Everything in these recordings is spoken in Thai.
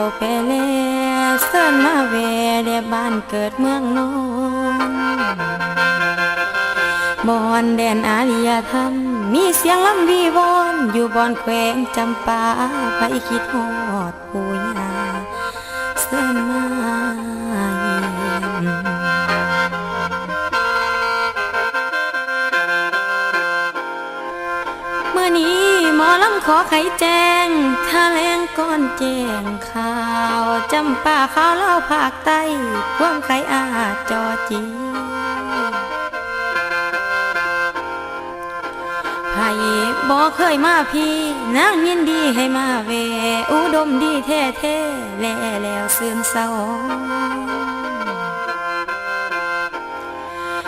วไปแล้วเสิร์นมาแวแด่บ้านเกิดเมืองนอนบอนแดนอาริยธรรมมีเสียงลำวีวอนอยู่บอนแขวงจำปาไปคิดฮอดปู่ย่าเสิร์นมาเยี่ยมเมื่อนี้หมอลำขอไขแจ้งถ้าแรงก้อนแจ้งข่าวจำป่าข่าวเล่าภาคใต้ความไขอาจอจีไผ่บ่เคยมาพี่นางยินดีให้มาเวอุดมดีแท้ๆแล้วเสื่อมเศร้า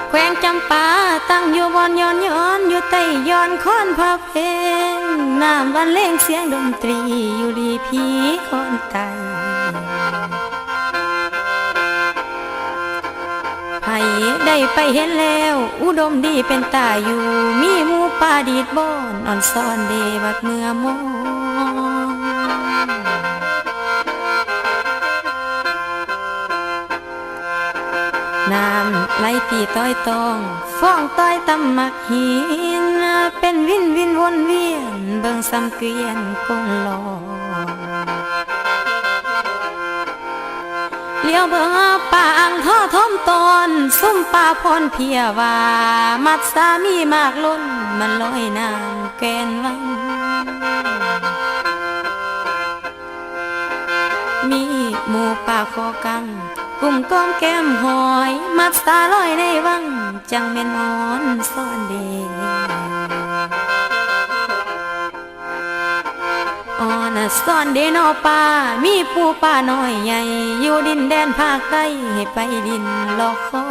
แขวงจำปาตั้งอยู่บอนย้อนอยู่ใต้ย้อนค้อนพระเพงน้ำบรรเลงเสียงดนตรีอยู่ดีพีค้อนไก่ไผได้ไปเห็นแล้วอุดมดีเป็นตาอยู่มีหมูป่าดีดบอนอ่อนซ่อนเดบัดเมื่อมองน้ำไหลตีต้อยตองฟ้องต้อยตำมักหินเป็นวินวนเวียนเบิ่งซ้ำเกวียนกงลอเลี้ยวเบิ่งป่าอังท่อทมตอนซุ่มป่าพรเพียว่ามัดสามีมากล้นมันลอยน้ำแกนวังมีหมูป่าคอกังกุ่มก้อมแก้มหอยมัดตาลอยในวังจังแม่นอนซ่อนเดอ่อนซ่อนเดนอป่ามีปูป่าน้อยใหญ่อยู่ดินแดนภาคใต้ให้ไปดินลอกคอ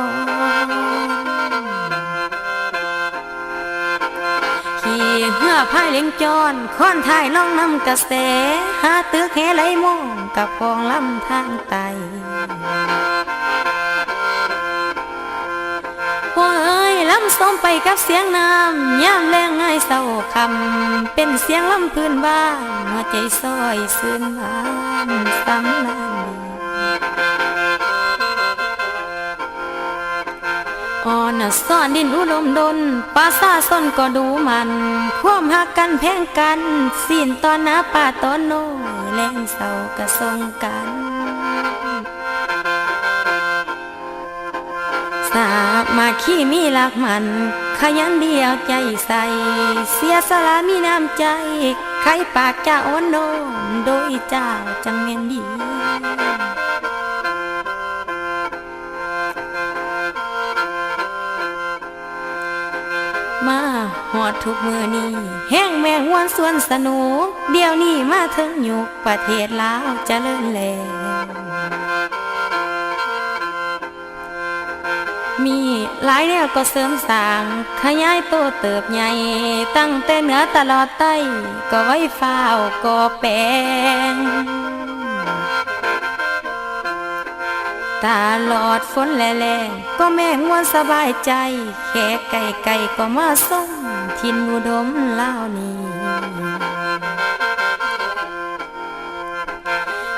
ขี่เหือพายเล็งจอนค้อนท้ายล่องน้ำกระแสหาตึกแหไหลมองกับกองลำทางไตพ่อเอ้ยลำส้มไปกับเสียงน้ำย่ำแรงง่ายเศร้าคำเป็นเสียงลำพื้นบ้านหัวใจซอยซื่นบานสำนันอ่อนซ่อนดินอุดมดนป่าซาส้นก็ดูมันความหักกันแพงกันสิ้นตอนหน้าป่าตอนโน้แรงเศร้ากระทรงกันสามาขี้มีหลักมันขยันเดียวใจใส่เสียสละมีน้ำใจใครปากจะอ่อนโน้มโดยเจ้าจังเงินดีมาหอดทุกมือนี้แห้งแมงวันส่วนสนุกเดี๋ยวนี้มาถึงยุคประเทศลาวเจริญแล้วมีหลายแนวก็เสริมสร้างขยายโตเติบใหญ่ตั้งแต่เหนือตลอดใต้ก็ไว้ฟ้าวก็แปลงตลอดฝนและแรงก็แม่งวนสบายใจแค่ไก่ก็มาส่งทินอุดมเล่านี้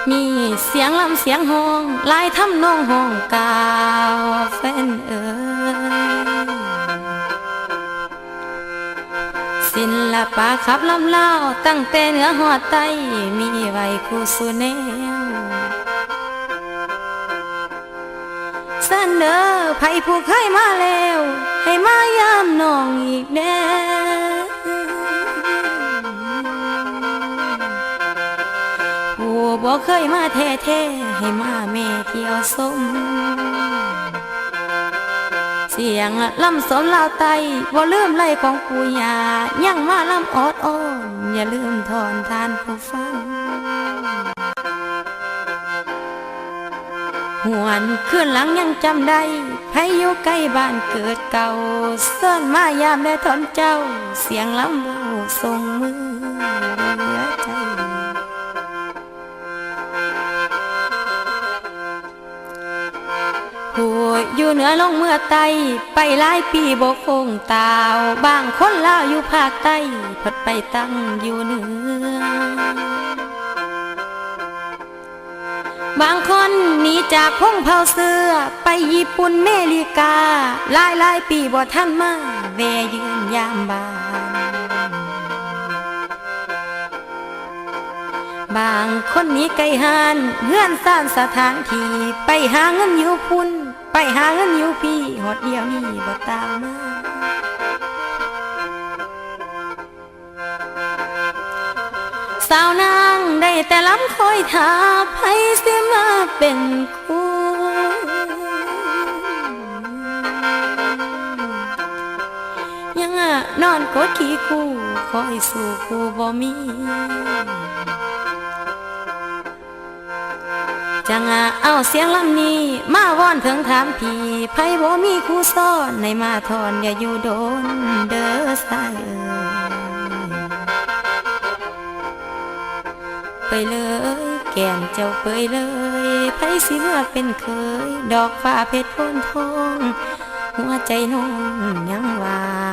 มีเสียงลำเสียงห้องลายทำนองห้องกาวแฟนเอ๋ยศิลปะขับลำเล่าตั้งแต่เหนือหอดใต้มีไว้คู่สุแนวเสนอไผ่ผู้เคยมาแล้วให้มายามน้องอีกแน่ผู้บ่เคยมาแท้ๆให้มาแม่เที่ยวสมเสียงลำสมลาวไตบ่ลืมไล่ของปู่ย่ายังมาลำออดอ้อนอย่าลืมทอนทานผู้ฟังหวนขึ้นหลังยังจำได้ให้อยู่ใกล้บ้านเกิดเก่าซ่อนมายามได้ทนเจ้าเสียงลำเบาทรงมือเหลือใจผู้อยู่เหนือลงเมื่อไตไปหลายปีบ่คงตาวบางคนลาวอยู่ภาคใต้พดไปตั้งอยู่เหนือ บางคนหนีจากพงเผาเสือไปญี่ปุ่นเมริกาหลายปีบ่ทันมาแวะเยือนยามบ้านบางคนหนีไกลหานเฮือนซ่านสถานที่ไปหาเงินอยู่พุ่นไปหาเงินอยู่พี่หดเดียวนี้บ่ตามมาสาวนางได้แต่ล้ำคอยถาไผสิมาเป็นคู่ยังนอนกดขี้คู่คอยสู่คู่บ่มีจังเอาเสียงลำนี้มาวอนถึงถามพี่ไผบ่มีคู่ซ้อนในมาทอนอย่าอยู่โดนเด้อสายไปเลยแก้มเจ้าเปยเลยไผสิเมื่อเป็นเคยดอกฟ้าเพชรโพนทองหัวใจน้องยังว่า